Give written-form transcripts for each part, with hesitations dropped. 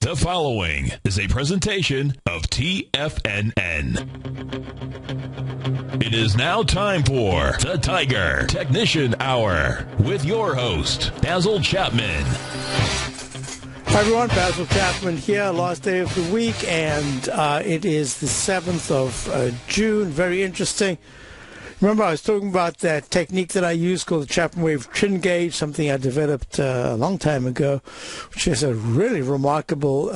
The following is a presentation of TFNN. It is now time for the Tiger Technician Hour with your host, Basil Chapman. Hi everyone, Basil Chapman here, last day of the week, and it is the 7th of June. Very interesting. Remember, I was talking about that technique that I use called the Chapman Wave Trin Gauge, something I developed a long time ago, which has a really remarkable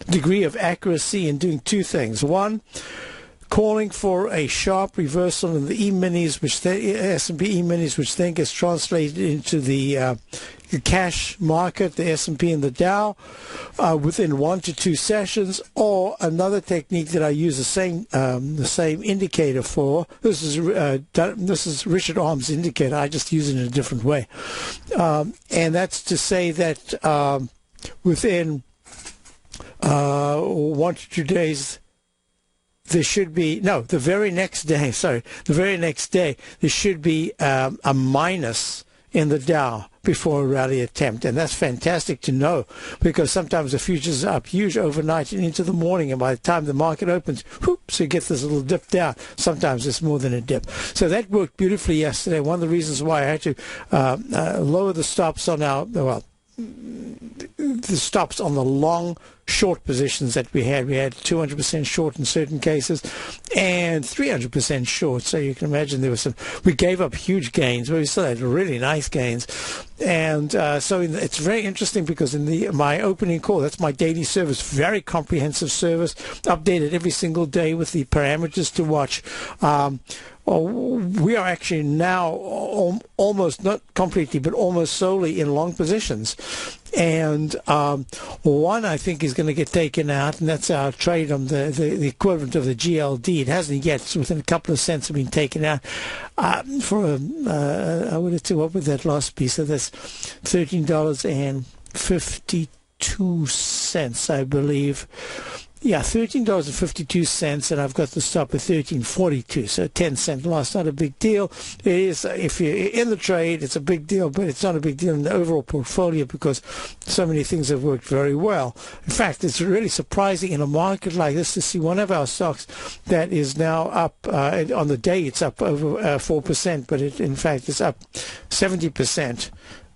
degree of accuracy in doing two things. One, calling for a sharp reversal in the E-minis, which the S&P E-minis, which then gets translated into the cash market, the S&P and the Dow, within 1 to 2 sessions. Or another technique that I use the same indicator for. This is Richard Arm's indicator. I just use it in a different way, and that's to say that within 1 to 2 days. There should be, the very next day, there should be a minus in the Dow before a rally attempt. And that's fantastic to know, because sometimes the futures are up huge overnight and into the morning, and by the time the market opens, whoops, you get this little dip down. Sometimes it's more than a dip. So that worked beautifully yesterday. One of the reasons why I had to lower the stops on the stops on the long short positions that we had. We had 200% short in certain cases and 300% short. So you can imagine there was we gave up huge gains, but we still had really nice gains. And so it's very interesting, because in my opening call, that's my daily service, very comprehensive service, updated every single day with the parameters to watch. We are actually now almost, not completely, but almost solely in long positions. And one, I think, is going to get taken out, and that's our trade on the equivalent of the GLD. It hasn't yet. It's within a couple of cents of being taken out. I would have said, what was that last piece? So that's $13.52, I believe. Yeah, $13.52, and I've got the stop at $13.42, so 10-cent loss. Not a big deal. It is, if you're in the trade, it's a big deal, but it's not a big deal in the overall portfolio, because so many things have worked very well. In fact, it's really surprising in a market like this to see one of our stocks that is now up, on the day it's up over 4%, but in fact it's up 70%.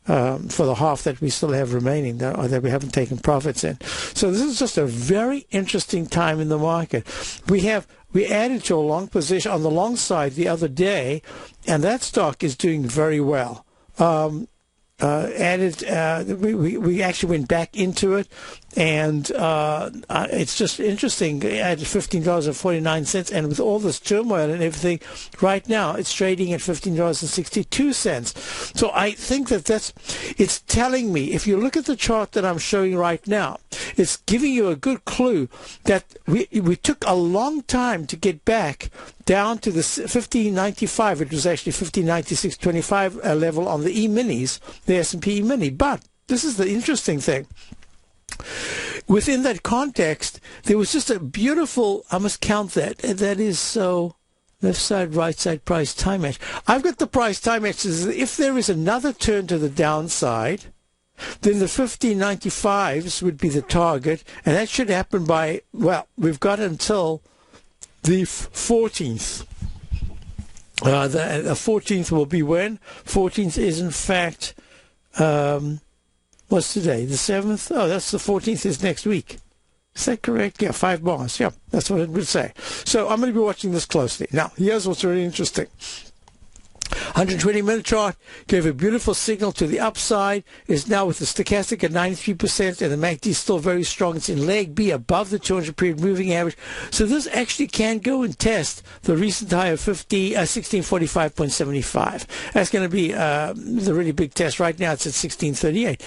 For the half that we still have remaining, that we haven't taken profits in. So this is just a very interesting time in the market. We added to a long position on the long side the other day, and that stock is doing very well. We actually went back into it, and it's just interesting. At $15.49, and with all this turmoil and everything, right now it's trading at $15.62. So I think it's telling me, if you look at the chart that I'm showing right now, it's giving you a good clue that we took a long time to get back down to the 1595. It was actually 1596.25 level on the E-minis, the S&P E-mini. But this is the interesting thing. Within that context, there was just a beautiful, I must count that. That is so left side, right side, price time match. I've got the price time match. If there is another turn to the downside, then the 1595s would be the target, and that should happen by, we've got until the 14th. The 14th will be when? 14th is, in fact, what's today? The 7th? Oh, that's the 14th is next week. Is that correct? Yeah, 5 bars. Yeah, that's what it would say. So I'm going to be watching this closely. Now, here's what's really interesting. 120-minute chart gave a beautiful signal to the upside. Is now with the stochastic at 93%, and the MACD is still very strong. It's in leg B above the 200-period moving average. So this actually can go and test the recent high of 1645.75. That's going to be the really big test. Right now it's at 1638.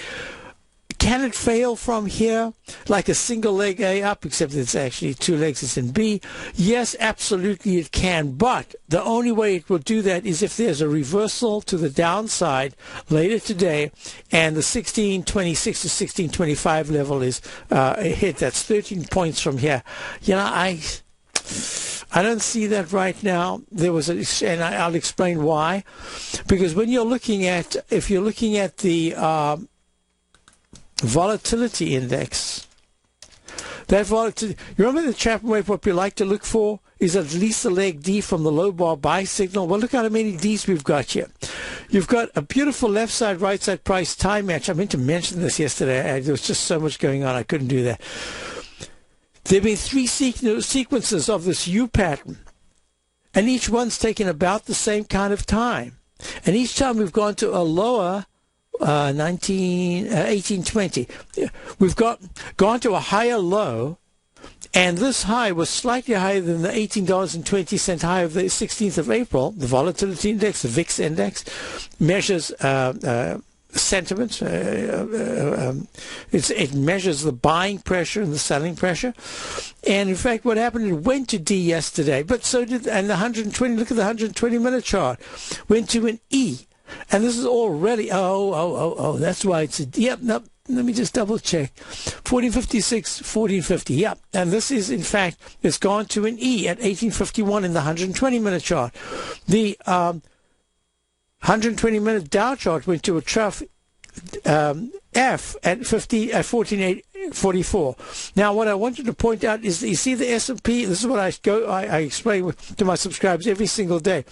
Can it fail from here like a single leg A up, except it's actually 2 legs, it's in B? Yes, absolutely it can, but the only way it will do that is if there's a reversal to the downside later today and the 1626 to 1625 level is hit. That's 13 points from here. I don't see that right now. And I'll explain why. Because when you're looking at, if you're looking at the volatility index. That volatility, you remember the Chapman wave, what we like to look for is at least a leg D from the low bar buy signal. Well, look how many Ds we've got here. You've got a beautiful left side, right side price time match. I meant to mention this yesterday. There was just so much going on, I couldn't do that. There have been three sequences of this U pattern, and each one's taken about the same kind of time. And each time we've gone to a lower 1820. We've gone to a higher low, and this high was slightly higher than the $18.20 high of the 16th of April. The volatility index, the VIX index, measures sentiment. It measures the buying pressure and the selling pressure. And in fact, what happened, it went to D yesterday, but so did, and the 120, look at the 120-minute chart, went to an E. And this is already, that's why it's a, yep, no, let me just double check. 1456, 1450, yep. And this is, in fact, it's gone to an E at 1851 in the 120-minute chart. The 120-minute Dow chart went to a trough F at 1444. Now, what I wanted to point out is, you see the S&P. This is what I explain to my subscribers every single day.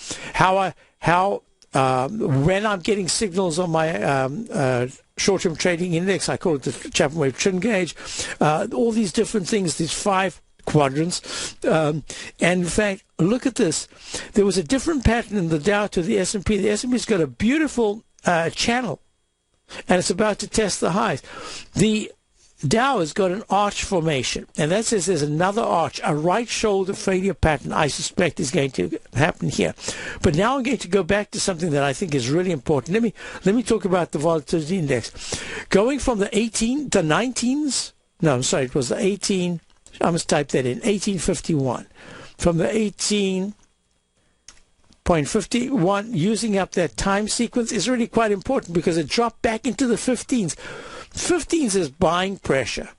When I'm getting signals on my short-term trading index, I call it the Chapman Wave Trend Gauge. All these different things, these 5 quadrants. And in fact, look at this. There was a different pattern in the Dow to the S&P. The S&P's got a beautiful channel, and it's about to test the highs. The Dow has got an arch formation, and that says there's another arch, a right shoulder failure pattern, I suspect is going to happen here. But now I'm going to go back to something that I think is really important. Let me talk about the volatility index. Going from the 19s, no, I'm sorry, it was the 18, I must type that in, 1851. From the 18.51, using up that time sequence is really quite important because it dropped back into the 15s. 15s is buying pressure.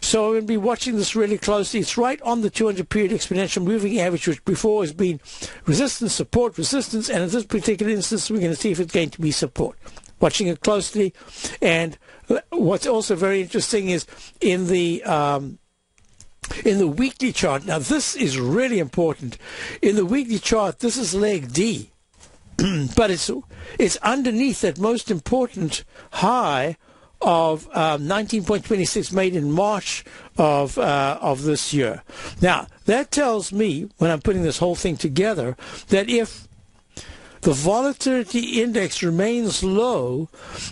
So I'm going to be watching this really closely. It's right on the 200-period exponential moving average, which before has been resistance, support, resistance, and in this particular instance, we're going to see if it's going to be support. Watching it closely. And what's also very interesting is in the weekly chart. Now, this is really important. In the weekly chart, this is leg D, but it's underneath that most important high of 19.26 made in March of this year. Now, that tells me, when I'm putting this whole thing together, that if the volatility index remains low,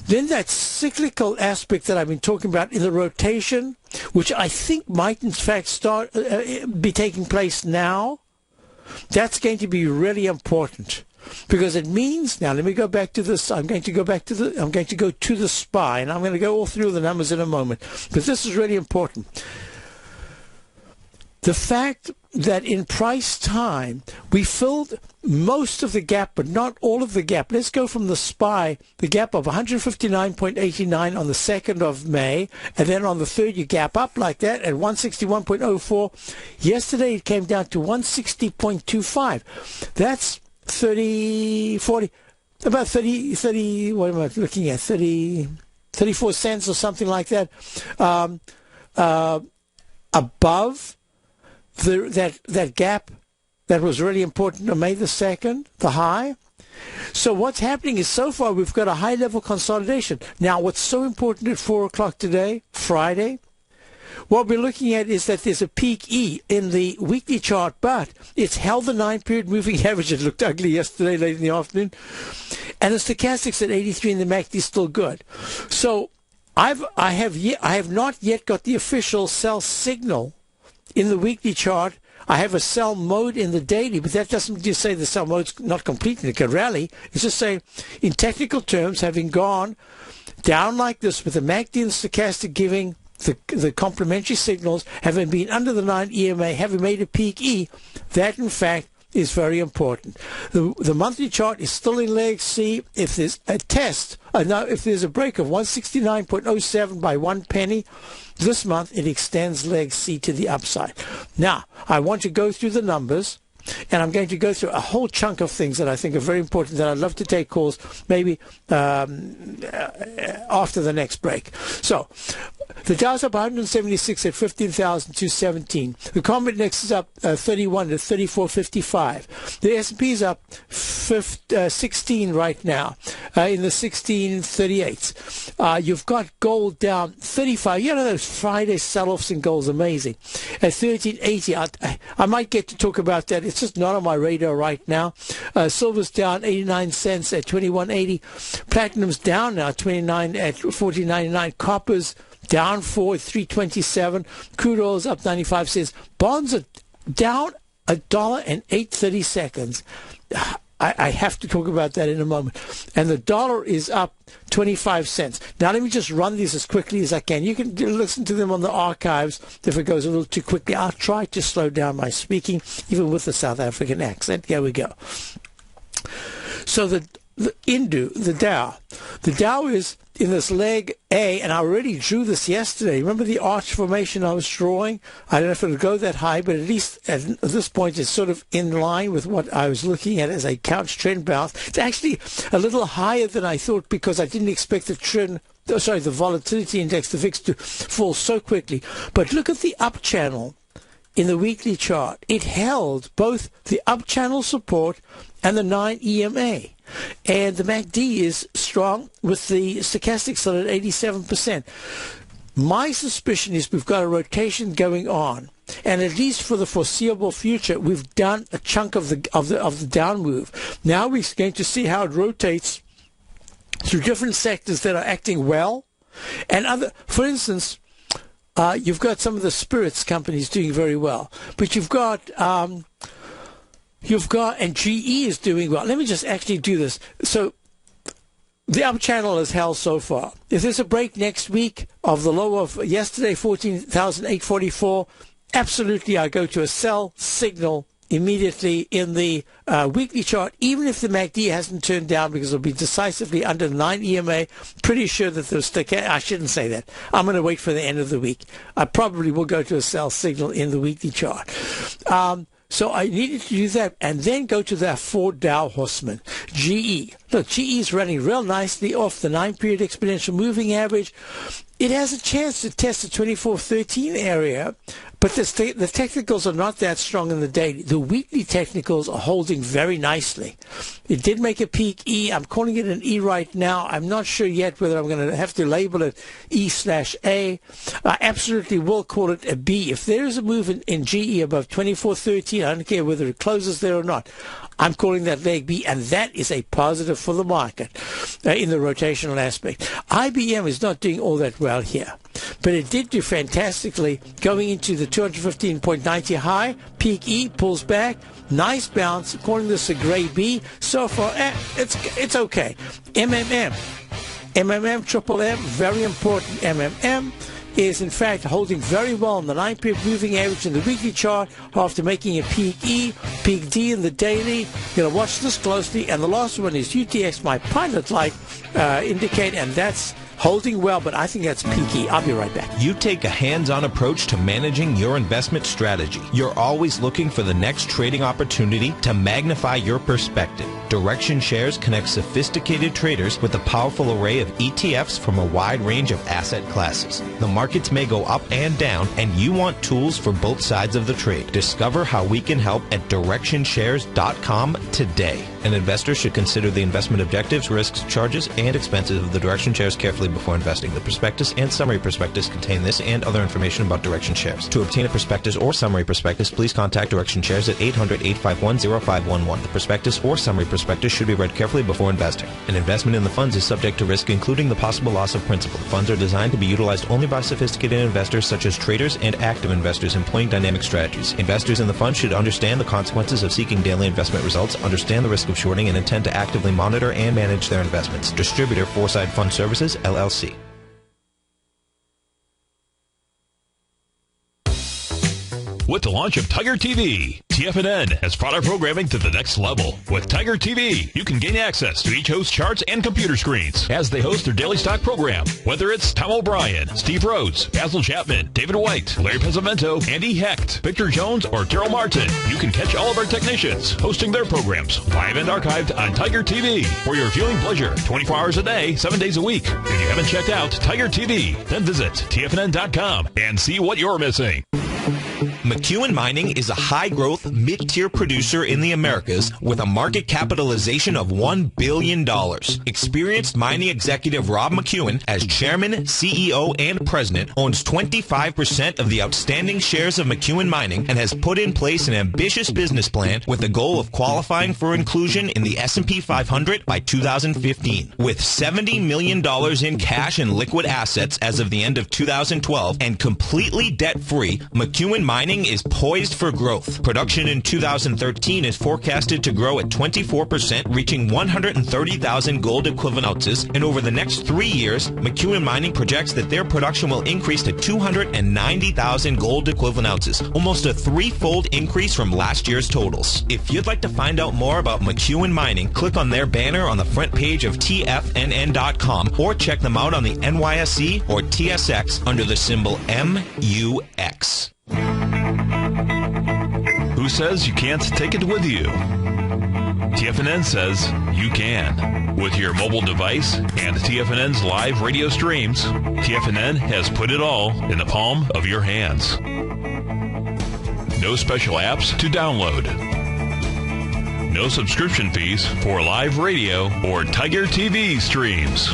then that cyclical aspect that I've been talking about in the rotation, which I think might in fact start be taking place now, that's going to be really important. Because it means, now let me go back to this, I'm going to go to the SPY, and I'm going to go all through the numbers in a moment, because this is really important. The fact that in price time, we filled most of the gap, but not all of the gap. Let's go from the SPY, the gap of 159.89 on the 2nd of May, and then on the 3rd you gap up like that at 161.04. Yesterday it came down to 160.25. That's 34 cents or something like that above that gap that was really important on May the 2nd, the high. So what's happening is, so far we've got a high level consolidation. Now, what's so important at 4 o'clock today, Friday, what we're looking at is that there's a peak E in the weekly chart, but it's held the 9-period moving average. It looked ugly yesterday, late in the afternoon. And the stochastics at 83 and the MACD is still good. So I have not yet got the official sell signal in the weekly chart. I have a sell mode in the daily, but that doesn't just say the sell mode's not complete and it can rally. It's just saying, in technical terms, having gone down like this with the MACD and the stochastic giving the complementary signals, having been under the 9 EMA, having made a peak E, that in fact is very important. The monthly chart is still in leg C. If there's a test, now if there's a break of 169.07 by 1 penny this month, it extends leg C to the upside. Now, I want to go through the numbers And I'm going to go through a whole chunk of things that I think are very important that I'd love to take calls maybe after the next break. So the Dow's up 176 at 15,217. The Common Index is up 31 at 34.55. The S&P is up 16 right now in the 1638s. You've got gold down 35. You know those Friday sell-offs in gold's amazing. At 1380, I might get to talk about that. It's just not on my radar right now. Silver's down 89 cents at 21.80. Platinum's down now 29 at 14.99. Copper's down 4 at 3.27. Crude oil's up 95 cents. Bonds are down $1.08. I have to talk about that in a moment. And the dollar is up 25 cents. Now, let me just run these as quickly as I can. You can listen to them on the archives if it goes a little too quickly. I'll try to slow down my speaking, even with the South African accent. Here we go. So the Dow is in this leg A, and I already drew this yesterday. Remember the arch formation I was drawing? I don't know if it'll go that high, but at least at this point it's sort of in line with what I was looking at as a couch trend bounce. It's actually a little higher than I thought because I didn't expect the volatility index, the VIX, to fall so quickly. But look at the up channel in the weekly chart. It held both the up channel support and the 9 EMA. And the MACD is strong with the stochastic still at 87%. My suspicion is we've got a rotation going on, and at least for the foreseeable future, we've done a chunk of the down move. Now we're going to see how it rotates through different sectors that are acting well, and other. For instance, you've got some of the spirits companies doing very well, but you've got and GE is doing well. Let me just actually do this. So the up channel has held so far. If there's a break next week of the low of yesterday, 14,844, absolutely I go to a sell signal immediately in the weekly chart, even if the MACD hasn't turned down, because it'll be decisively under 9 EMA. Pretty sure that the stochastic, I shouldn't say that. I'm going to wait for the end of the week. I probably will go to a sell signal in the weekly chart. So I needed to do that and then go to that 4 Dow horsemen. GE. Look, GE is running real nicely off the 9-period exponential moving average. It has a chance to test the 2413 area, but the technicals are not that strong in the daily. The weekly technicals are holding very nicely. It did make a peak E. I'm calling it an E right now. I'm not sure yet whether I'm going to have to label it E/A. I absolutely will call it a B. If there is a move in GE above 2413, I don't care whether it closes there or not, I'm calling that leg B, and that is a positive for the market in the rotational aspect. IBM is not doing all that well here, but it did do fantastically going into the 215.90 high. Peak E pulls back. Nice bounce. Calling this a gray B. So far, it's okay. MMM, triple M, very important. MMM is in fact holding very well on the 9-period moving average in the weekly chart after making a peak E, peak D in the daily. You're going to watch this closely. And the last one is UTX, my pilot light indicator, and that's holding well, but I think that's peaky. I'll be right back. You take a hands-on approach to managing your investment strategy. You're always looking for the next trading opportunity to magnify your perspective. Direction Shares connects sophisticated traders with a powerful array of ETFs from a wide range of asset classes. The markets may go up and down, and you want tools for both sides of the trade. Discover how we can help at DirectionShares.com today. An investor should consider the investment objectives, risks, charges, and expenses of the Direction Shares carefully before investing. The prospectus and summary prospectus contain this and other information about Direction Shares. To obtain a prospectus or summary prospectus, please contact Direction Shares at 800-851-0511. The prospectus or summary prospectus should be read carefully before investing. An investment in the funds is subject to risk, including the possible loss of principal. The funds are designed to be utilized only by sophisticated investors such as traders and active investors employing dynamic strategies. Investors in the fund should understand the consequences of seeking daily investment results, understand the risk of shorting, and intend to actively monitor and manage their investments. Distributor, Foreside Fund Services, LLC. With the launch of Tiger TV, TFNN has brought our programming to the next level. With Tiger TV, you can gain access to each host's charts and computer screens as they host their daily stock program. Whether it's Tom O'Brien, Steve Rhodes, Basil Chapman, David White, Larry Pesavento, Andy Hecht, Victor Jones, or Daryl Martin, you can catch all of our technicians hosting their programs live and archived on Tiger TV for your viewing pleasure 24 hours a day, 7 days a week. If you haven't checked out Tiger TV, then visit TFNN.com and see what you're missing. McEwen Mining is a high-growth, mid-tier producer in the Americas with a market capitalization of $1 billion. Experienced mining executive Rob McEwen, as chairman, CEO, and president, owns 25% of the outstanding shares of McEwen Mining and has put in place an ambitious business plan with the goal of qualifying for inclusion in the S&P 500 by 2015. With $70 million in cash and liquid assets as of the end of 2012 and completely debt-free, McEwen Mining is poised for growth. Production in 2013 is forecasted to grow at 24%, reaching 130,000 gold equivalent ounces, and over the next 3 years, McEwen Mining projects that their production will increase to 290,000 gold equivalent ounces, almost a threefold increase from last year's totals. If you'd like to find out more about McEwen Mining, click on their banner on the front page of TFNN.com or check them out on the NYSE or TSX under the symbol MUX. Who says you can't take it with you? TFNN says you can. With your mobile device and TFNN's live radio streams, TFNN has put it all in the palm of your hands. No special apps to download. No subscription fees for live radio or Tiger TV streams.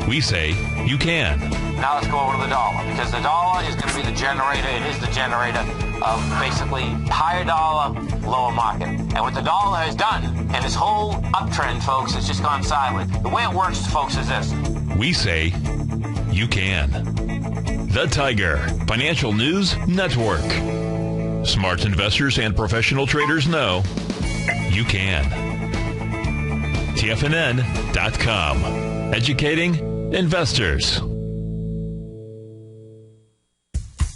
We say you can. Now let's go over to the dollar, because the dollar is going to be the generator. It is the generator of basically higher dollar, lower market. And what the dollar has done, and this whole uptrend, folks, has just gone sideways. The way it works, folks, is this. We say you can. The Tiger Financial News Network. Smart investors and professional traders know you can. TFNN.com. Educating investors.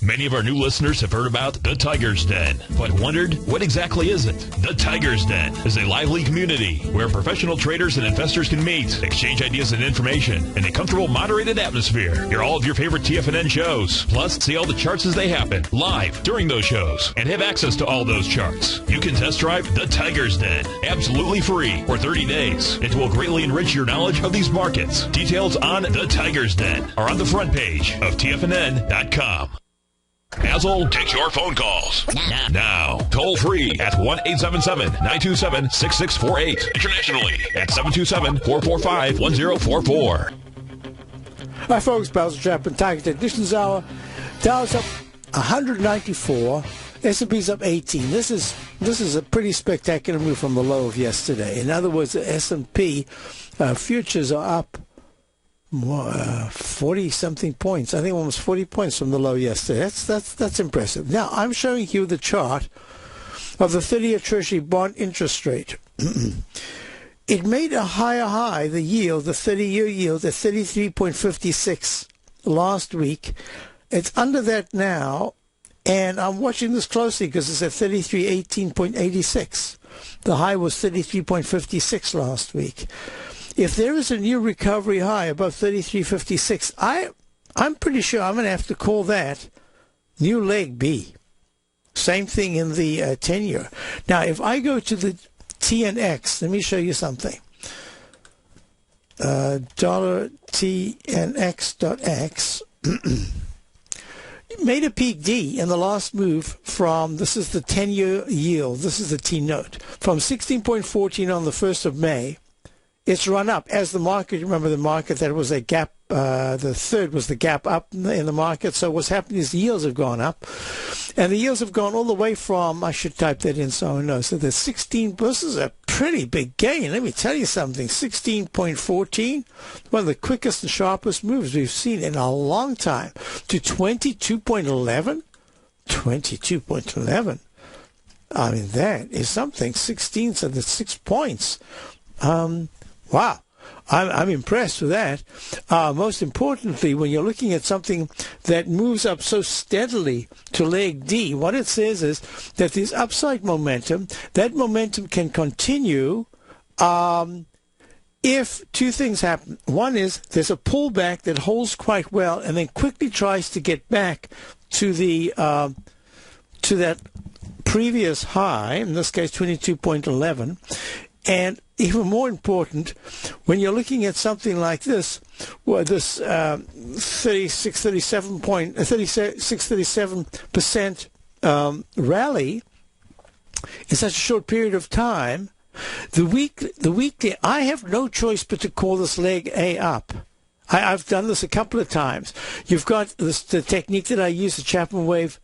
Many of our new listeners have heard about the Tiger's Den, but wondered, what exactly is it? The Tiger's Den is a lively community where professional traders and investors can meet, exchange ideas and information in a comfortable, moderated atmosphere. Hear all of your favorite TFNN shows, plus see all the charts as they happen, live during those shows, and have access to all those charts. You can test drive the Tiger's Den, absolutely free, for 30 days. It will greatly enrich your knowledge of these markets. Details on the Tiger's Den are on the front page of TFNN.com. Basil takes your phone calls now. Toll free at 1-877-927-6648. Internationally at 727-445-1044. Hi, folks. Basil Chapman, Tiger Technicians Hour. Dow's up 194. S&P's up 18. This is a pretty spectacular move from the low of yesterday. In other words, the S&P futures are up 40-something points. I think almost 40 points from the low yesterday. That's impressive. Now, I'm showing you the chart of the 30-year Treasury bond interest rate. It made a higher high, the yield, the 30-year yield, at 33.56 last week. It's under that now, and I'm watching this closely because it's at 33.18.86. The high was 33.56 last week. If there is a new recovery high above 33.56, I'm pretty sure I'm going to have to call that new leg B. Same thing in the 10-year. Now, if I go to the TNX, let me show you something. Dollar TNX.X made a peak D in the last move from, this is the 10-year yield, this is the T-note, from 16.14 on the 1st of May. It's run up as the market. Remember the market, that was a gap. The third was the gap up in the market. So what's happening is the yields have gone up. And the yields have gone all the way from, I should type that in so I know. So the 16, this is a pretty big gain. Let me tell you something. 16.14, one of the quickest and sharpest moves we've seen in a long time, to 22.11. 22.11. I mean, that is something. 16, so that's 6 points. Wow. I'm impressed with that. Most importantly, when you're looking at something that moves up so steadily to leg D, what it says is that there's upside momentum. That momentum can continue if two things happen. One is there's a pullback that holds quite well and then quickly tries to get back to the to that previous high, in this case 22.11. And even more important, when you're looking at something like this, well, this 37% rally in such a short period of time, the weekly, I have no choice but to call this leg A up. I've done this a couple of times. You've got the technique that I use, the Chapman wave,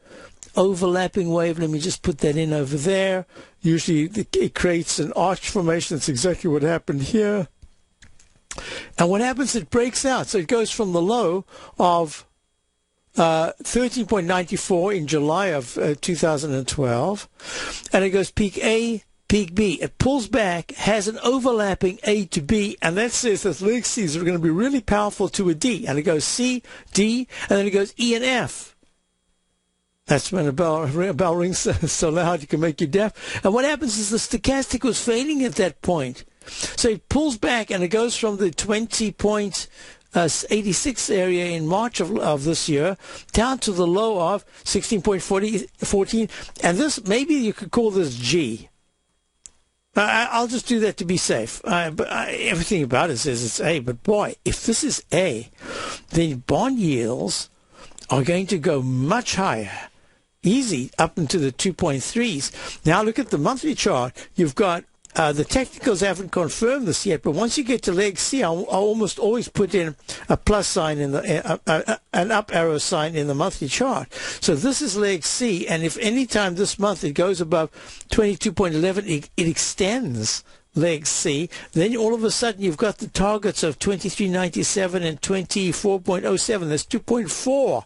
overlapping wave. Let me just put that in over there. Usually it creates an arch formation. That's exactly what happened here. And what happens, it breaks out. So it goes from the low of 13.94 in July of 2012, and it goes peak A, peak B. It pulls back, has an overlapping A to B, and that says that leg C's are going to be really powerful to a D. And it goes C, D, and then it goes E and F. That's when a bell rings so loud you can make you deaf. And what happens is the stochastic was fading at that point. So it pulls back and it goes from the 20.86 area in March of this year down to the low of 16.14. And this, maybe you could call this G. I'll just do that to be safe. But everything about it says it's A. But boy, if this is A, then bond yields are going to go much higher. Easy up into the 2.3s. Now look at the monthly chart. You've got the technicals haven't confirmed this yet, but once you get to leg C, I'll almost always put in a plus sign in the an up arrow sign in the monthly chart. So this is leg C, and if any time this month it goes above 22.11, it extends leg C. Then all of a sudden you've got the targets of 23.97 and 24.07. That's 2.4.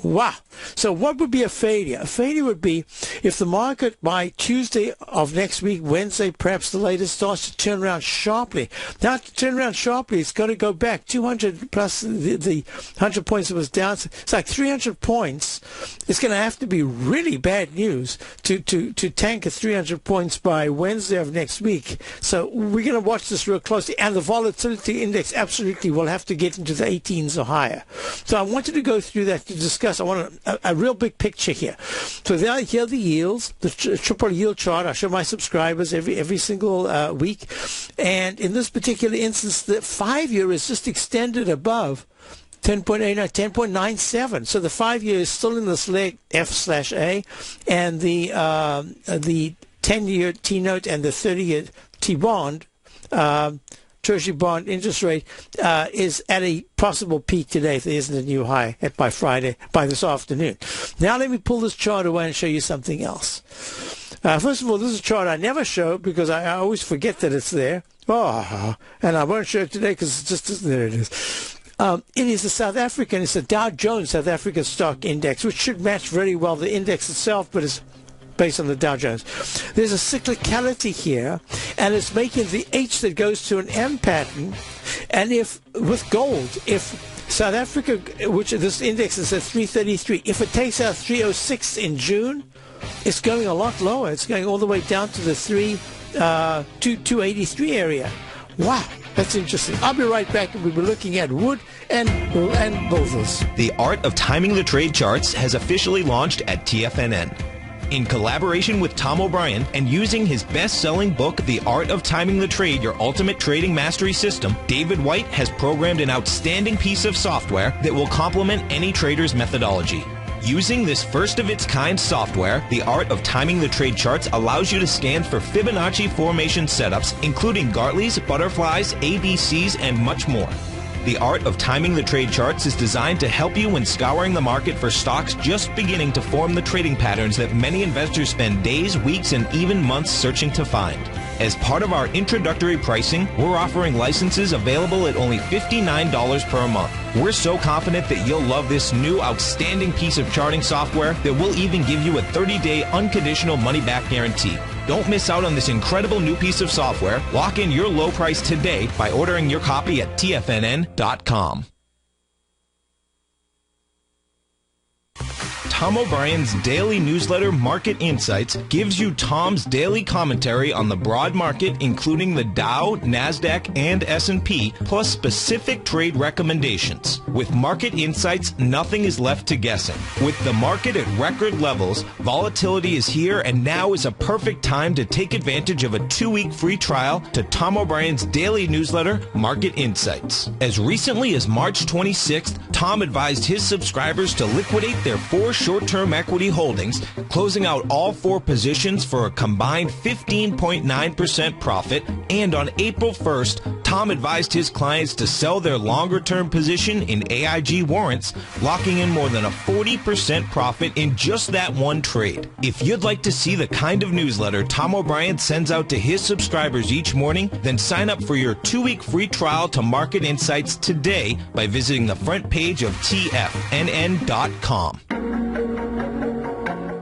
Wow. So what would be a failure? A failure would be if the market by Tuesday of next week, Wednesday, perhaps the latest, starts to turn around sharply. Now, to turn around sharply, it's got to go back 200 plus the 100 points that was down. It's like 300 points. It's going to have to be really bad news to tank at 300 points by Wednesday of next week. So we're going to watch this real closely. And the volatility index absolutely will have to get into the 18s or higher. So I wanted to go through that to discuss. I want a real big picture here. So here are the yields, the triple yield chart. I show my subscribers every single week. And in this particular instance, the 5-year is just extended above 10.89, 10.97. So the 5-year is still in this leg F/A, and the 10-year T-note and the 30-year T-bond, Treasury bond interest rate is at a possible peak today if there isn't a new high by Friday, by this afternoon. Now let me pull this chart away and show you something else. First of all, this is a chart I never show because I always forget that it's there. Oh, and I won't show it today because it just isn't there. It is. It is the South African, it's the Dow Jones South African Stock Index, which should match very well the index itself, but it's based on the Dow Jones. There's a cyclicality here, and it's making the H that goes to an M pattern. And if, with gold, if South Africa, which this index is at 333, if it takes out 306 in June, it's going a lot lower. It's going all the way down to the 283 area. Wow, that's interesting. I'll be right back, and we'll be looking at wood and boulders. The Art of Timing the Trade Charts has officially launched at TFNN. In collaboration with Tom O'Brien and using his best-selling book, The Art of Timing the Trade, Your Ultimate Trading Mastery System, David White has programmed an outstanding piece of software that will complement any trader's methodology. Using this first-of-its-kind software, The Art of Timing the Trade Charts allows you to scan for Fibonacci formation setups, including Gartleys, butterflies, ABCs, and much more. The Art of Timing the Trade Charts is designed to help you when scouring the market for stocks just beginning to form the trading patterns that many investors spend days, weeks, and even months searching to find. As part of our introductory pricing, we're offering licenses available at only $59 per month. We're so confident that you'll love this new outstanding piece of charting software that we'll even give you a 30-day unconditional money-back guarantee. Don't miss out on this incredible new piece of software. Lock in your low price today by ordering your copy at tfnn.com. Tom O'Brien's daily newsletter, Market Insights, gives you Tom's daily commentary on the broad market, including the Dow, NASDAQ, and S&P, plus specific trade recommendations. With Market Insights, nothing is left to guessing. With the market at record levels, volatility is here, and now is a perfect time to take advantage of a 2-week free trial to Tom O'Brien's daily newsletter, Market Insights. As recently as March 26th, Tom advised his subscribers to liquidate their 4 short-term equity holdings, closing out all 4 positions for a combined 15.9% profit. And on April 1st, Tom advised his clients to sell their longer-term position in AIG warrants, locking in more than a 40% profit in just that one trade. If you'd like to see the kind of newsletter Tom O'Brien sends out to his subscribers each morning, then sign up for your 2-week free trial to Market Insights today by visiting the front page of tfnn.com.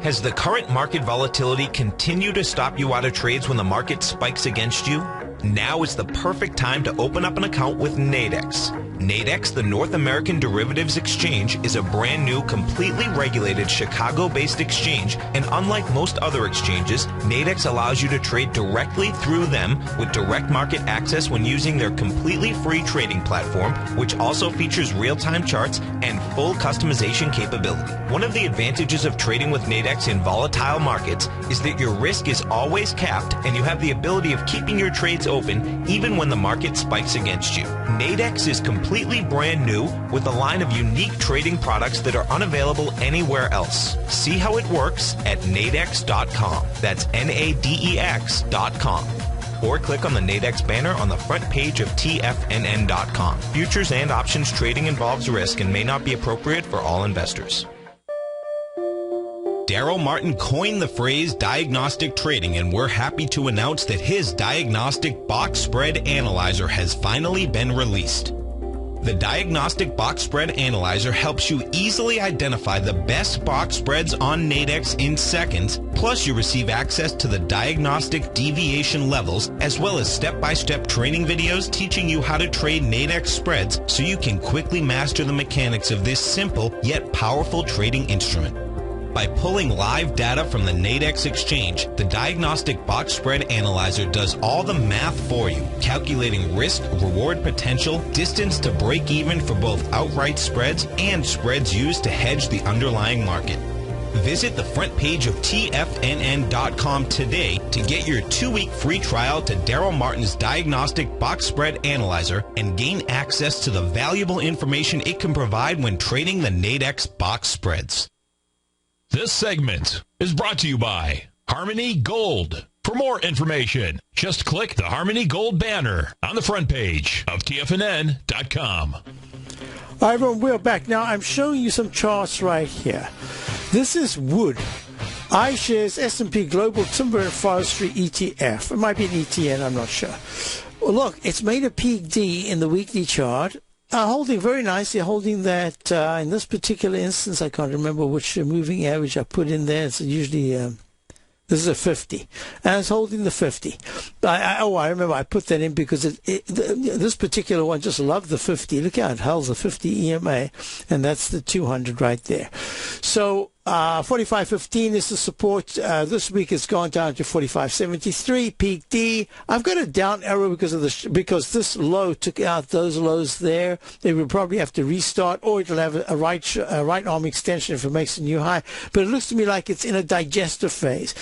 Has the current market volatility continued to stop you out of trades when the market spikes against you? Now is the perfect time to open up an account with Nadex. Nadex, the North American Derivatives Exchange, is a brand new, completely regulated Chicago-based exchange, and unlike most other exchanges, Nadex allows you to trade directly through them with direct market access when using their completely free trading platform, which also features real-time charts and full customization capability. One of the advantages of trading with Nadex in volatile markets is that your risk is always capped, and you have the ability of keeping your trades open even when the market spikes against you. Nadex is completely brand new with a line of unique trading products that are unavailable anywhere else. See how it works at nadex.com. That's NADEX.com. Or click on the Nadex banner on the front page of tfnn.com. Futures and options trading involves risk and may not be appropriate for all investors. Daryl Martin coined the phrase diagnostic trading, and we're happy to announce that his diagnostic box spread analyzer has finally been released. The Diagnostic Box Spread Analyzer helps you easily identify the best box spreads on Nadex in seconds, plus you receive access to the diagnostic deviation levels, as well as step-by-step training videos teaching you how to trade Nadex spreads so you can quickly master the mechanics of this simple yet powerful trading instrument. By pulling live data from the Nadex exchange, the Diagnostic Box Spread Analyzer does all the math for you, calculating risk, reward potential, distance to break even for both outright spreads and spreads used to hedge the underlying market. Visit the front page of tfnn.com today to get your 2-week free trial to Daryl Martin's Diagnostic Box Spread Analyzer and gain access to the valuable information it can provide when trading the Nadex box spreads. This segment is brought to you by Harmony Gold. For more information, just click the Harmony Gold banner on the front page of TFNN.com. All right, everyone, we're back. Now, I'm showing you some charts right here. This is wood. iShares S&P Global Timber and Forestry ETF. It might be an ETN, I'm not sure. Well, look, it's made a peak D in the weekly chart. Holding very nicely, holding that in this particular instance, I can't remember which moving average I put in there. It's usually, this is a 50. And it's holding the 50. I remember I put that in because this particular one just loved the 50. Look how it holds the 50 EMA, and that's the 200 right there. So 45.15 is the support. This week it's gone down to 45.73. Peak D. I've got a down arrow because this low took out those lows there. They would probably have to restart, or it'll have a right arm extension if it makes a new high. But it looks to me like it's in a digestive phase.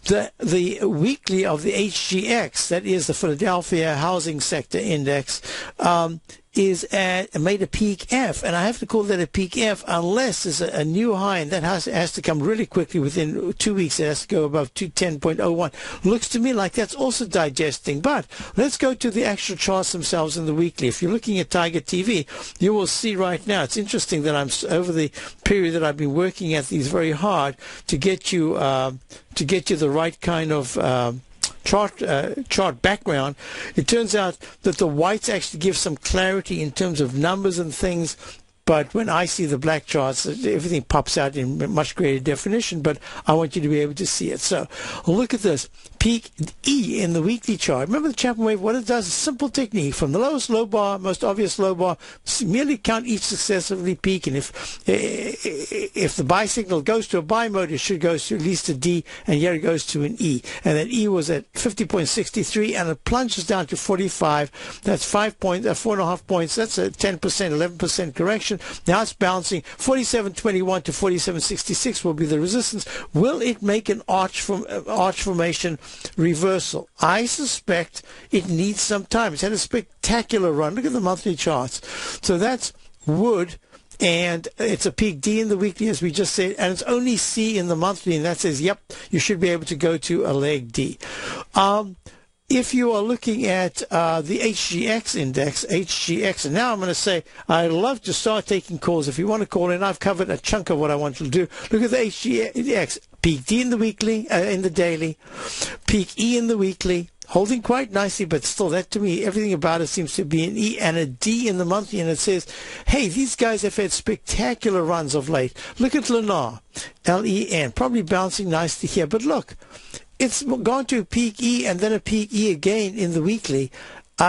The weekly of the HGX, that is the Philadelphia Housing Sector Index, made a peak F, and I have to call that a peak F unless there's a new high, and that has to come really quickly within 2 weeks. It has to go above 210.01. Looks to me like that's also digesting. But let's go to the actual charts themselves in the weekly. If you're looking at Tiger TV, you will see right now. It's interesting that I'm over the period that I've been working at these very hard to get you the right kind of chart background. It turns out that the whites actually give some clarity in terms of numbers and things But when I see the black charts, everything pops out in much greater definition, but I want you to be able to see it. So look at this. Peak E in the weekly chart. Remember the Chapman wave? What it does is a simple technique. From the lowest low bar, most obvious low bar, merely count each successively peak. And if the buy signal goes to a buy mode, it should go to at least a D, and here it goes to an E. And that E was at 50.63, and it plunges down to 45. That's 4.5 points. That's a 10%, 11% correction. Now it's bouncing. 47.21 to 47.66 will be the resistance. Will it make an arch formation reversal? I suspect it needs some time. It's had a spectacular run. Look at the monthly charts. So that's wood, and it's a peak D in the weekly, as we just said, and it's only C in the monthly, and that says, yep, you should be able to go to a leg D. If you are looking at the HGX index, and now I'm going to say I'd love to start taking calls. If you want to call in, I've covered a chunk of what I want to do. Look at the HGX, peak D in the weekly, in the daily, peak E in the weekly, holding quite nicely, but still, that to me, everything about it seems to be an E and a D in the monthly, and it says, hey, these guys have had spectacular runs of late. Look at Lenar, L-E-N, probably bouncing nicely here, but look, it's gone to a peak E and then a peak E again in the weekly.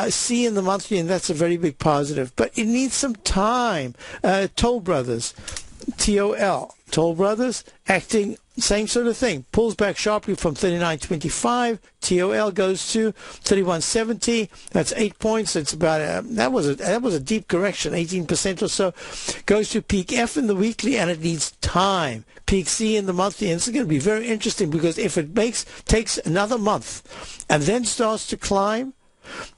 C in the monthly, and that's a very big positive. But it needs some time. Toll Brothers, T-O-L, Toll Brothers, acting same sort of thing. Pulls back sharply from 39.25. TOL goes to 31.70. That's 8 points. It's about that was a deep correction, 18% or so. Goes to peak F in the weekly, and it needs time. Peak C in the monthly, and it's going to be very interesting because if it takes another month and then starts to climb,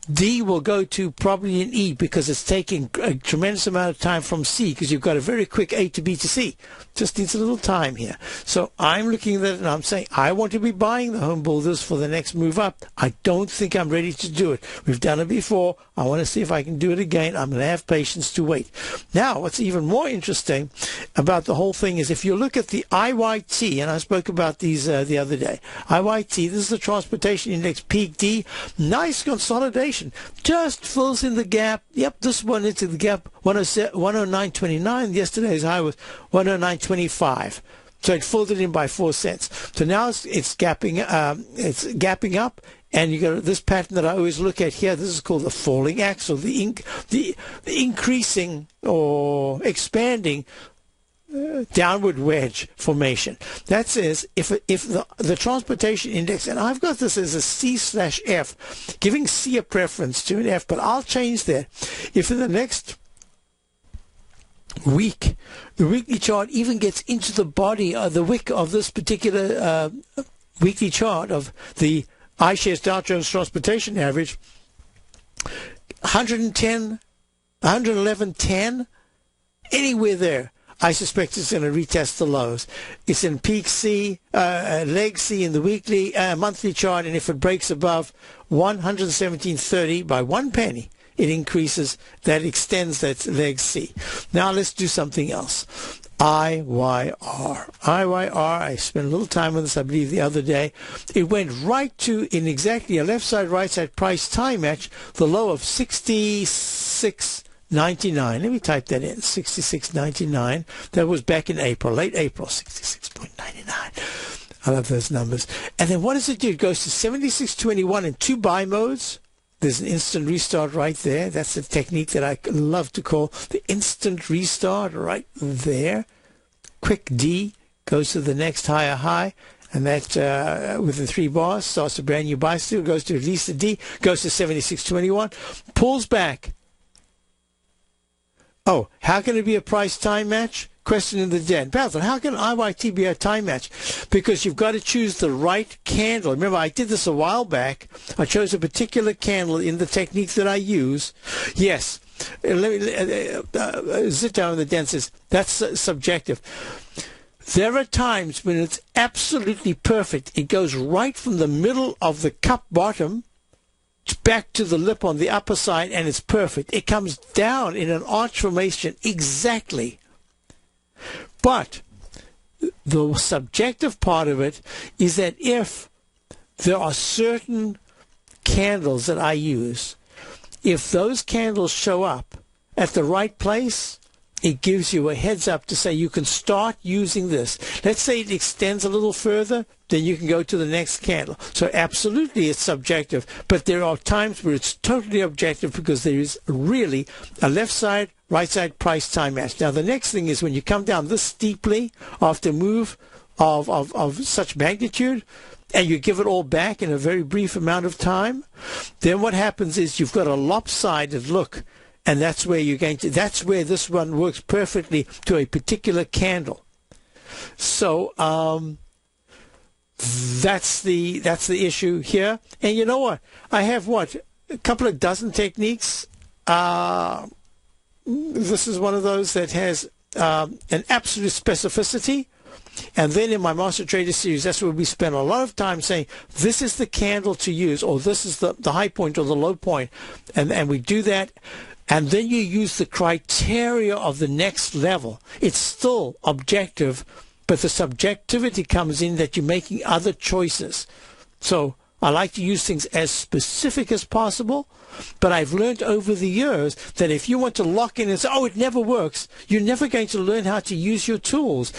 D will go to probably an E because it's taking a tremendous amount of time from C, because you've got a very quick A to B to C. Just needs a little time here. So I'm looking at it and I'm saying I want to be buying the home builders for the next move up. I don't think I'm ready to do it. We've done it before. I want to see if I can do it again. I'm going to have patience to wait. Now, what's even more interesting about the whole thing is if you look at the IYT, and I spoke about these the other day. IYT, this is the Transportation Index, peak D. Nice consolidation. Just fills in the gap. Yep, this one into the gap, 109.29. Yesterday's high was 109.25. So it filled it in by 4 cents. So now it's gapping up, and you got this pattern that I always look at here. This is called the falling axle, the increasing or expanding downward wedge formation. That says if the transportation index, and I've got this as a C/F, giving C a preference to an F, but I'll change that. If in the next week the weekly chart even gets into the body of the wick of this particular weekly chart of the iShares Dow Jones Transportation Average, 110, 111.10, anywhere there, I suspect it's going to retest the lows. It's in peak C, leg C in the weekly, monthly chart, and if it breaks above 117.30 by 1 penny, it increases, that extends that leg C. Now let's do something else. IYR. I spent a little time on this, I believe, the other day. It went right to, in exactly a left side, right side price time match, the low of 66.99. Let me type that in, 66.99. That was back in April, late April, 66.99. I love those numbers. And then what does it do? It goes to 76.21 in 2 buy modes. There's an instant restart right there. That's the technique that I love to call the instant restart right there. Quick D goes to the next higher high. And that, within 3 bars, starts a brand new buy. Still goes to at least a D. Goes to 76.21. Pulls back. Oh, how can it be a price time match? Question in the den. Basil, how can IYT be a time match? Because you've got to choose the right candle. Remember, I did this a while back. I chose a particular candle in the technique that I use. Yes. Let me sit down in the den says, that's subjective. There are times when it's absolutely perfect. It goes right from the middle of the cup bottom back to the lip on the upper side, and it's perfect. It comes down in an arch formation exactly. But the subjective part of it is that if there are certain candles that I use, if those candles show up at the right place, it gives you a heads up to say you can start using this. Let's say it extends a little further, then you can go to the next candle. So absolutely it's subjective, but there are times where it's totally objective because there is really a left side, right side price time match. Now the next thing is when you come down this steeply after a move of such magnitude, and you give it all back in a very brief amount of time, then what happens is you've got a lopsided look. And that's where that's where this one works perfectly to a particular candle. So that's the issue here. And you know what? I have a couple of dozen techniques. This is one of those that has an absolute specificity. And then in my Master Trader series, that's where we spend a lot of time saying, this is the candle to use, or this is the high point or the low point. And we do that. And then you use the criteria of the next level. It's still objective, but the subjectivity comes in that you're making other choices. So I like to use things as specific as possible, but I've learned over the years that if you want to lock in and say, oh, it never works, you're never going to learn how to use your tools.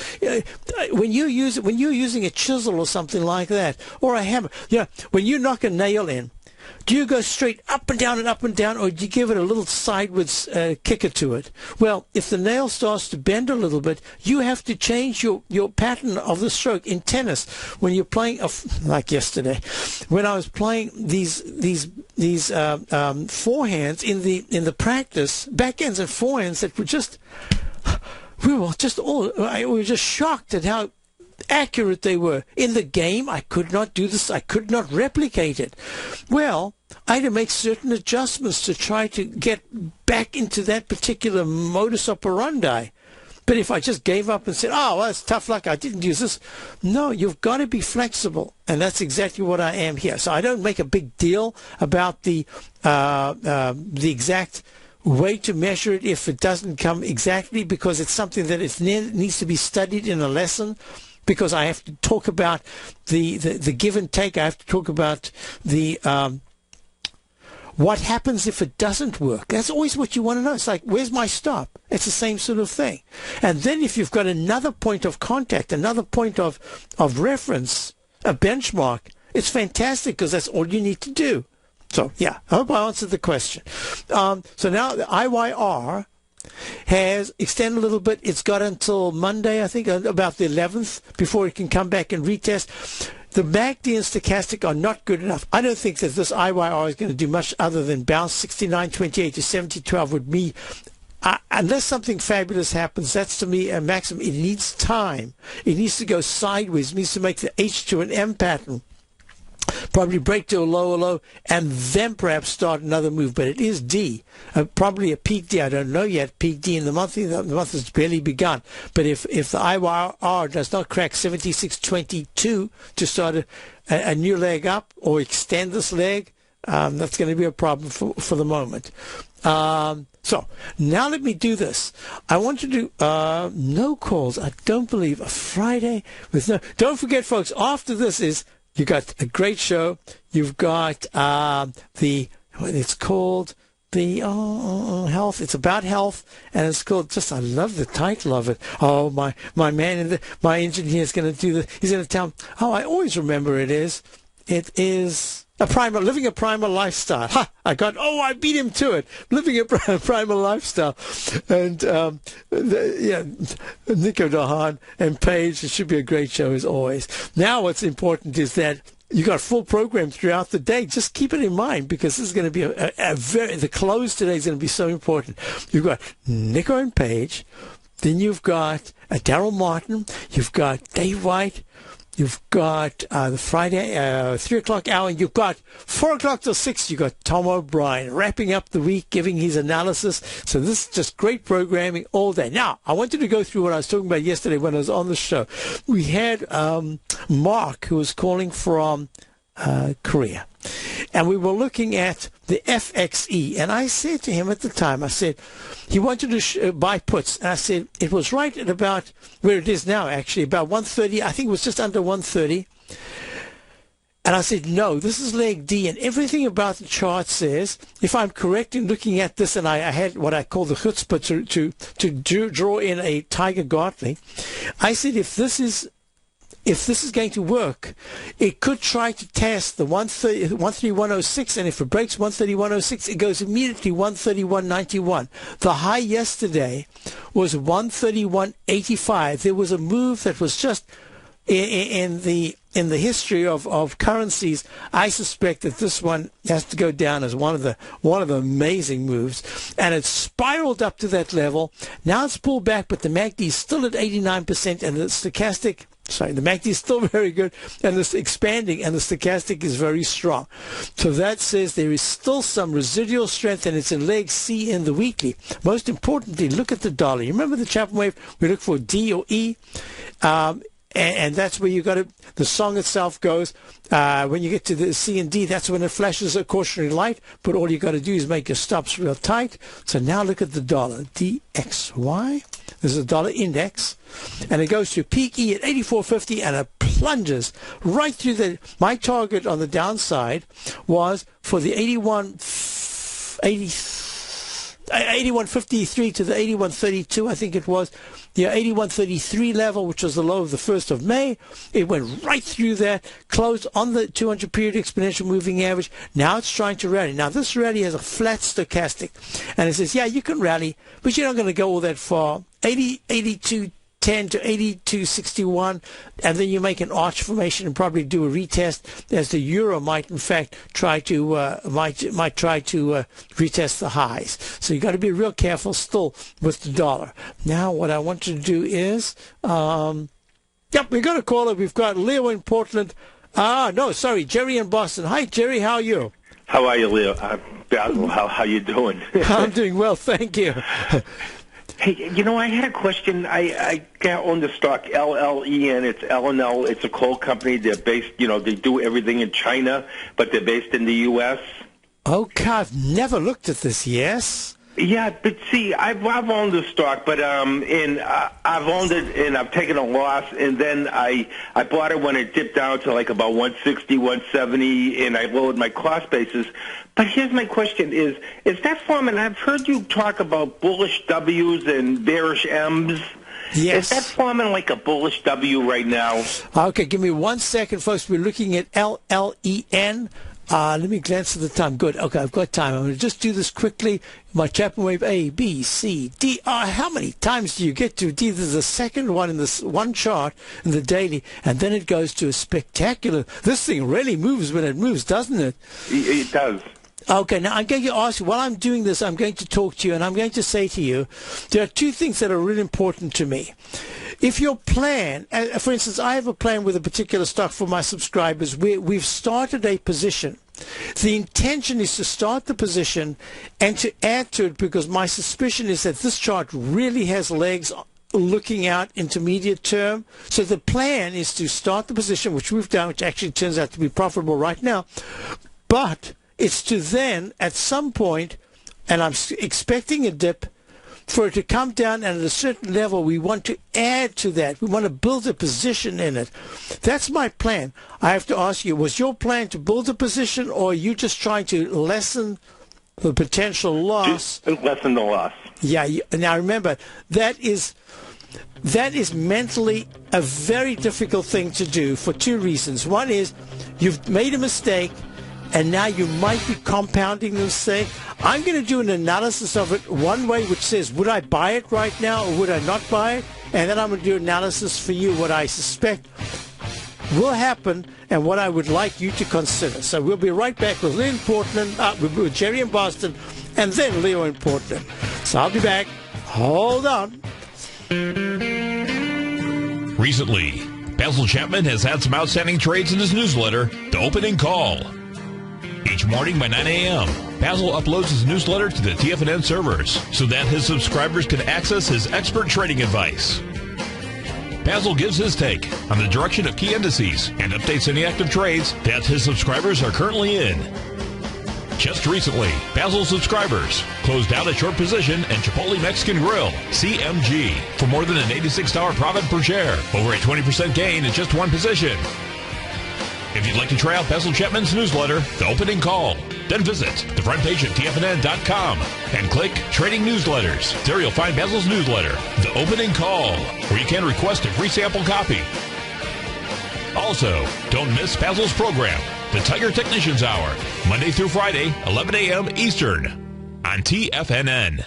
When you're using a chisel or something like that, or a hammer, when you knock a nail in, do you go straight up and down, or do you give it a little sideways kicker to it? Well, if the nail starts to bend a little bit, you have to change your pattern of the stroke. In tennis, when you're playing, like yesterday, when I was playing these forehands in the practice, backhands and forehands that were we were just shocked at how accurate they were. In the game, I could not do this. I could not replicate it. Well, I had to make certain adjustments to try to get back into that particular modus operandi. But if I just gave up and said, oh, well, it's tough luck, I didn't use this. No, you've got to be flexible. And that's exactly what I am here. So I don't make a big deal about the exact way to measure it if it doesn't come exactly, because it's something that needs to be studied in a lesson. Because I have to talk about the give and take. I have to talk about the what happens if it doesn't work. That's always what you want to know. It's like, where's my stop? It's the same sort of thing. And then if you've got another point of contact, another point of reference, a benchmark, it's fantastic because that's all you need to do. So, yeah, I hope I answered the question. So now the IYR has extended a little bit. It's got until Monday, I think, about the 11th, before it can come back and retest. The MACD and stochastic are not good enough. I don't think that this IYR is going to do much other than bounce 69.28 to 70.12 with me. Unless something fabulous happens, that's to me a maximum. It needs time. It needs to go sideways. It needs to make the H to an M pattern. Probably break to a lower, and then perhaps start another move. But it is D, probably a peak D. I don't know yet. Peak D in the month has barely begun. But if the IYR does not crack 76.22 to start a new leg up or extend this leg, that's going to be a problem for the moment. So now let me do this. I want to do no calls. I don't believe a Friday with no. Don't forget, folks. After this is. You got a great show. You've got it's called the health. It's about health, and it's called I love the title of it. Oh, my man, my engineer is going to do the. He's going to tell me. Oh, I always remember it is. It is living a primal lifestyle. Ha! I beat him to it. Living a primal lifestyle. And, Nico Dahan and Paige, it should be a great show as always. Now what's important is that you got a full program throughout the day. Just keep it in mind, because this is going to be the close today is going to be so important. You've got Nico and Paige. Then you've got Daryl Martin. You've got Dave White. You've got the Friday 3 o'clock hour, and you've got 4 o'clock till 6. You've got Tom O'Brien wrapping up the week, giving his analysis. So this is just great programming all day. Now, I wanted to go through what I was talking about yesterday when I was on the show. We had Mark, who was calling from Korea. And we were looking at the FXE. And I said to him at the time, I said, he wanted to buy puts. And I said, it was right at about where it is now, actually, about 130. I think it was just under 130. And I said, no, this is leg D. And everything about the chart says, if I'm correct in looking at this, and I had what I call the chutzpah to draw in a tiger Gartley, I said, if this is going to work, it could try to test the 131.06, and if it breaks 131.06, it goes immediately 131.91. The high yesterday was 131.85. There was a move that was just in the history of currencies. I suspect that this one has to go down as one of the amazing moves, and it spiraled up to that level. Now it's pulled back, but the MACD is still at 89%, and the stochastic. Sorry, the MACD is still very good, and it's expanding, and the stochastic is very strong. So that says there is still some residual strength, and it's in leg C in the weekly. Most importantly, look at the dollar. You remember the Chapman wave? We look for D or E, and that's where you got to. The song itself goes when you get to the C and D. That's when it flashes a cautionary light. But all you got to do is make your stops real tight. So now look at the dollar DXY. This is a dollar index, and it goes to peak E at 84.50, and it plunges right through my target on the downside was for the 81.53 to the 81.32, I think it was. The 81.33 level, which was the low of the 1st of May. It went right through that, closed on the 200 period exponential moving average. Now it's trying to rally. Now this rally has a flat stochastic, and it says, yeah, you can rally, but you're not going to go all that far. 82.10 to 82.61, and then you make an arch formation and probably do a retest, as the euro might in fact try to retest the highs. So you got to be real careful still with the dollar. Now what I want to do is we got a caller. We've got Leo in Portland. Jerry in Boston. Hi Jerry, how are you? How are you, Leo? Basil, how you doing? I'm doing well, thank you. Hey, I had a question. I own the stock LLEN. It's L&L. It's a coal company. They're based, they do everything in China, but they're based in the U.S. Okay, I've never looked at this, yes? Yeah, but see, I've owned the stock, but I've owned it and I've taken a loss, and then I bought it when it dipped down to like about 160, 170, and I lowered my cost basis. But here's my question: is that forming? I've heard you talk about bullish W's and bearish M's. Yes. Is that forming like a bullish W right now? Okay, give me 1 second, folks. We're looking at LLEN. Let me glance at the time. Good. Okay, I've got time. I'm going to just do this quickly. My Chapman wave A, B, C, D. How many times do you get to D? There's a second one in this one chart in the daily, and then it goes to a spectacular. This thing really moves when it moves, doesn't it? It does. Okay, now I'm going to ask you, while I'm doing this, I'm going to talk to you, and I'm going to say to you, there are two things that are really important to me. If your plan, for instance, I have a plan with a particular stock for my subscribers where we've started a position. The intention is to start the position and to add to it, because my suspicion is that this chart really has legs looking out intermediate term. So the plan is to start the position, which we've done, which actually turns out to be profitable right now. But it's to then, at some point, and I'm expecting a dip, for it to come down, and at a certain level, we want to add to that. We want to build a position in it. That's my plan. I have to ask you, was your plan to build a position, or are you just trying to lessen the potential loss? Lessen the loss. Yeah. Now, remember, that is mentally a very difficult thing to do for two reasons. One is you've made a mistake, and now you might be compounding the mistake. I'm going to do an analysis of it one way, which says, would I buy it right now or would I not buy it? And then I'm going to do analysis for you, what I suspect will happen and what I would like you to consider. So we'll be right back with Leo in Portland, with Jerry in Boston, and then Leo in Portland. So I'll be back. Hold on. Recently, Basil Chapman has had some outstanding trades in his newsletter, The Opening Call. Each morning by 9 a.m., Basil uploads his newsletter to the TFNN servers so that his subscribers can access his expert trading advice. Basil gives his take on the direction of key indices and updates any active trades that his subscribers are currently in. Just recently, Basil subscribers closed out a short position in Chipotle Mexican Grill, CMG, for more than an $86 profit per share, over a 20% gain in just one position. If you'd like to try out Basil Chapman's newsletter, The Opening Call, then visit the front page of TFNN.com and click Trading Newsletters. There you'll find Basil's newsletter, The Opening Call, where you can request a free sample copy. Also, don't miss Basil's program, The Tiger Technicians Hour, Monday through Friday, 11 a.m. Eastern, on TFNN.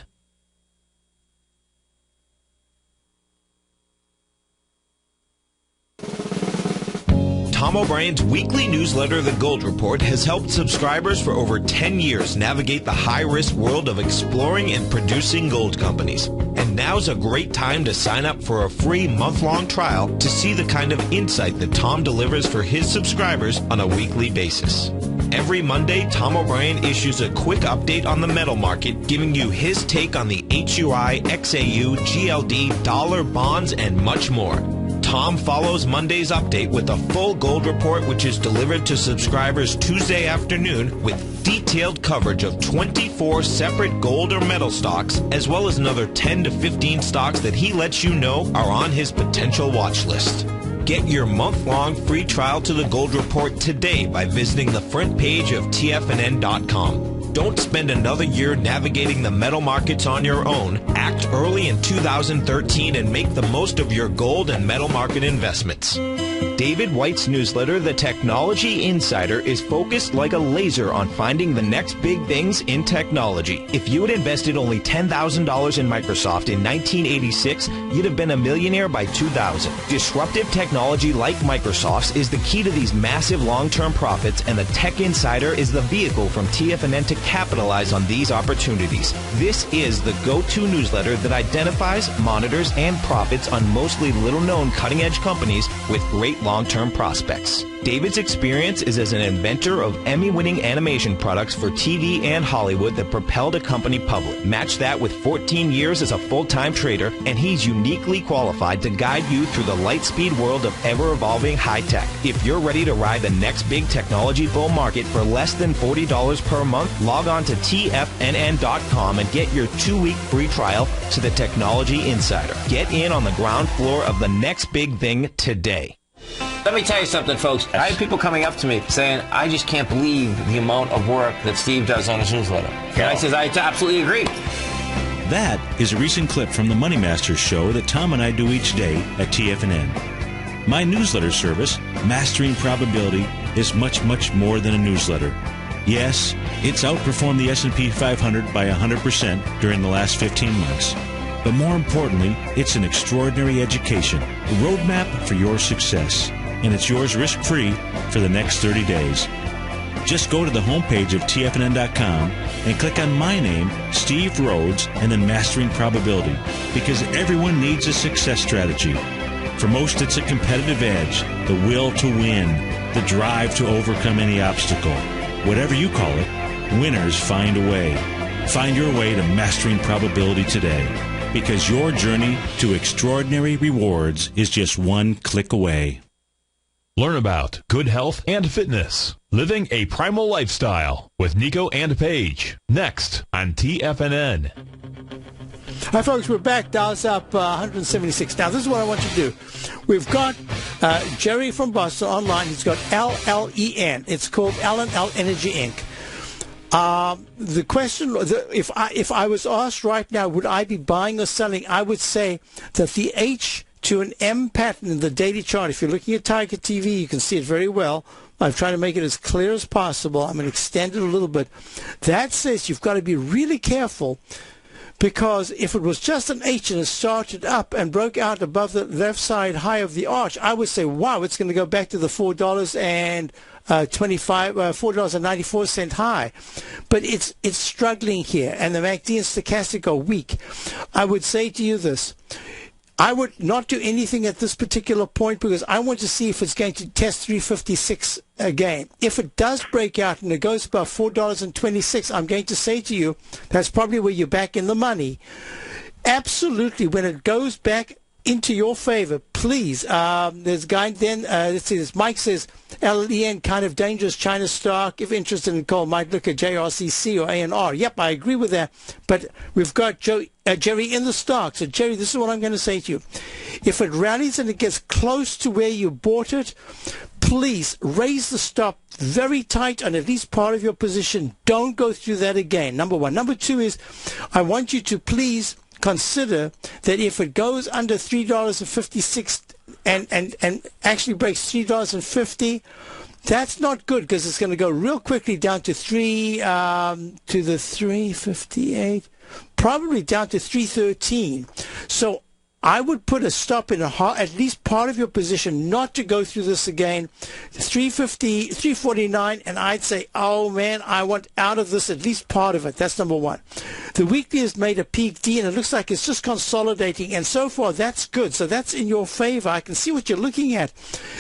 Tom O'Brien's weekly newsletter, The Gold Report, has helped subscribers for over 10 years navigate the high-risk world of exploring and producing gold companies. And now's a great time to sign up for a free month-long trial to see the kind of insight that Tom delivers for his subscribers on a weekly basis. Every Monday, Tom O'Brien issues a quick update on the metal market, giving you his take on the HUI, XAU, GLD, dollar, bonds, and much more. Tom follows Monday's update with a full gold report, which is delivered to subscribers Tuesday afternoon with detailed coverage of 24 separate gold or metal stocks, as well as another 10 to 15 stocks that he lets you know are on his potential watch list. Get your month-long free trial to the Gold Report today by visiting the front page of TFNN.com. Don't spend another year navigating the metal markets on your own. Act early in 2013 and make the most of your gold and metal market investments. David White's newsletter, The Technology Insider, is focused like a laser on finding the next big things in technology. If you had invested only $10,000 in Microsoft in 1986, you'd have been a millionaire by 2000. Disruptive technology like Microsoft's is the key to these massive long-term profits, and the Tech Insider is the vehicle from TFNN to capitalize on these opportunities. This is the go-to newsletter that identifies, monitors, and profits on mostly little-known cutting-edge companies with great long-term prospects. David's experience is as an inventor of Emmy-winning animation products for TV and Hollywood that propelled a company public. Match that with 14 years as a full-time trader, and he's uniquely qualified to guide you through the light-speed world of ever-evolving high-tech. If you're ready to ride the next big technology bull market for less than $40 per month, log on to TFNN.com and get your 2-week free trial to the Technology Insider. Get in on the ground floor of the next big thing today. Let me tell you something, folks. I have people coming up to me saying, I just can't believe the amount of work that Steve does on his newsletter. And I says, I absolutely agree. That is a recent clip from the Money Masters show that Tom and I do each day at TFNN. My newsletter service, Mastering Probability, is much, much more than a newsletter. Yes, it's outperformed the S&P 500 by 100% during the last 15 months. But more importantly, it's an extraordinary education, a roadmap for your success, and it's yours risk-free for the next 30 days. Just go to the homepage of TFNN.com and click on my name, Steve Rhodes, and then Mastering Probability, because everyone needs a success strategy. For most, it's a competitive edge, the will to win, the drive to overcome any obstacle. Whatever you call it, winners find a way. Find your way to Mastering Probability today, because your journey to extraordinary rewards is just one click away. Learn about good health and fitness. Living a primal lifestyle with Nico and Paige. Next on TFNN. Hi, folks. We're back. Dow's up 176. Now, this is what I want you to do. We've got Jerry from Boston online. He's got LLEN. It's called L&L Energy Inc. The question, if I was asked right now, would I be buying or selling, I would say that the H to an M pattern in the daily chart, if you're looking at Tiger TV, you can see it very well. I've tried to make it as clear as possible. I'm going to extend it a little bit. That says you've got to be really careful, because if it was just an H and it started up and broke out above the left side high of the arch, I would say, wow, it's going to go back to the $4.94 high. But it's struggling here, and the MACD and stochastic are weak. I would say to you this. I would not do anything at this particular point, because I want to see if it's going to test 356 again. If it does break out and it goes above $4.26, I'm going to say to you, that's probably where you're back in the money. Absolutely, when it goes back into your favor, please. There's a guy then, let's see this. Mike says, LEN, kind of dangerous China stock. If interested in coal, might look at JRCC or ANR. Yep, I agree with that. But we've got Jerry in the stock. So, Jerry, this is what I'm going to say to you. If it rallies and it gets close to where you bought it, please raise the stop very tight on at least part of your position. Don't go through that again, number one. Number two is, I want you to please consider that if it goes under $3.56 and actually breaks $3.50, that's not good, because it's going to go real quickly down to to the 358, probably down to 313. So I would put a stop in at least part of your position, not to go through this again. 350, 349, and I'd say, oh man, I want out of this, at least part of it. That's number one. The weekly has made a peak D, and it looks like it's just consolidating, and so far that's good. So that's in your favor. I can see what you're looking at.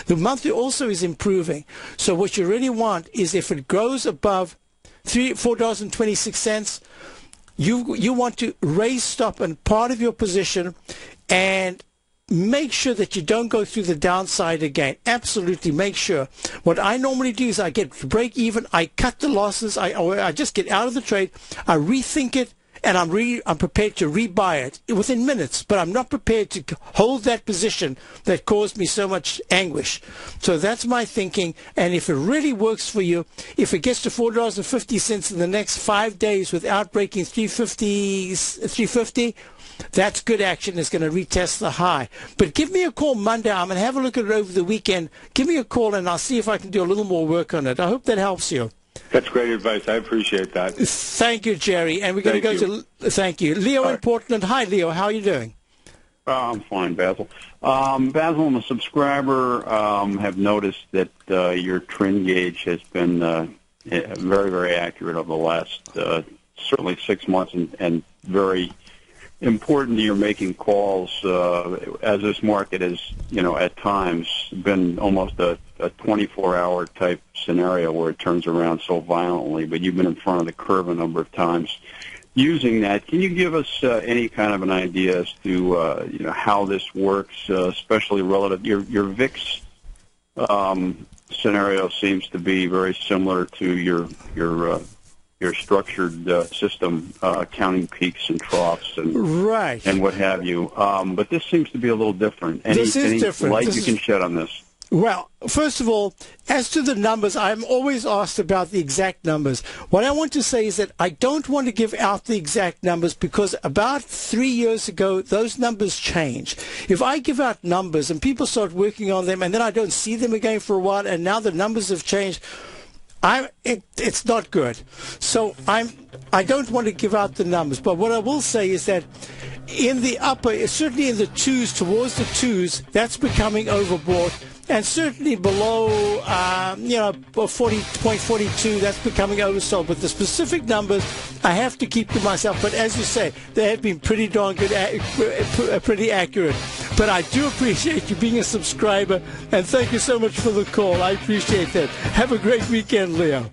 The monthly also is improving. So what you really want is, if it grows above $4.26, you want to raise stop in part of your position and make sure that you don't go through the downside again. Absolutely make sure. What I normally do is I get to break even, I cut the losses, I just get out of the trade, I rethink it, and I'm prepared to rebuy it within minutes, but I'm not prepared to hold that position that caused me so much anguish. So that's my thinking, and if it really works for you, if it gets to $4.50 in the next 5 days without breaking 350, that's good action. It's going to retest the high. But give me a call Monday. I'm going to have a look at it over the weekend. Give me a call, and I'll see if I can do a little more work on it. I hope that helps you. That's great advice. I appreciate that. Thank you, Jerry. And we're going to go to... Thank you. Leo in Portland. Hi, Leo. How are you doing? I'm fine, Basil. Basil, I'm a subscriber. Have noticed that your trend gauge has been very, very accurate over the last certainly 6 months, and very important to your making calls as this market has, at times been almost a 24-hour type scenario where it turns around so violently, but you've been in front of the curve a number of times using that. Can you give us any kind of an idea as to how this works, especially relative? Your VIX scenario seems to be very similar to your structured system, counting peaks and troughs and right, and what have you. But this seems to be a little different. Any different. Light you can shed on this? Well, first of all, as to the numbers, I'm always asked about the exact numbers. What I want to say is that I don't want to give out the exact numbers, because about 3 years ago, those numbers changed. If I give out numbers and people start working on them and then I don't see them again for a while, and now the numbers have changed, it's not good. So I don't want to give out the numbers, but what I will say is that in the upper, certainly in the twos, towards the twos, that's becoming overbought. And certainly below, 40.42, that's becoming oversold. But the specific numbers, I have to keep to myself. But as you say, they have been pretty darn good, pretty accurate. But I do appreciate you being a subscriber, and thank you so much for the call. I appreciate that. Have a great weekend, Leo.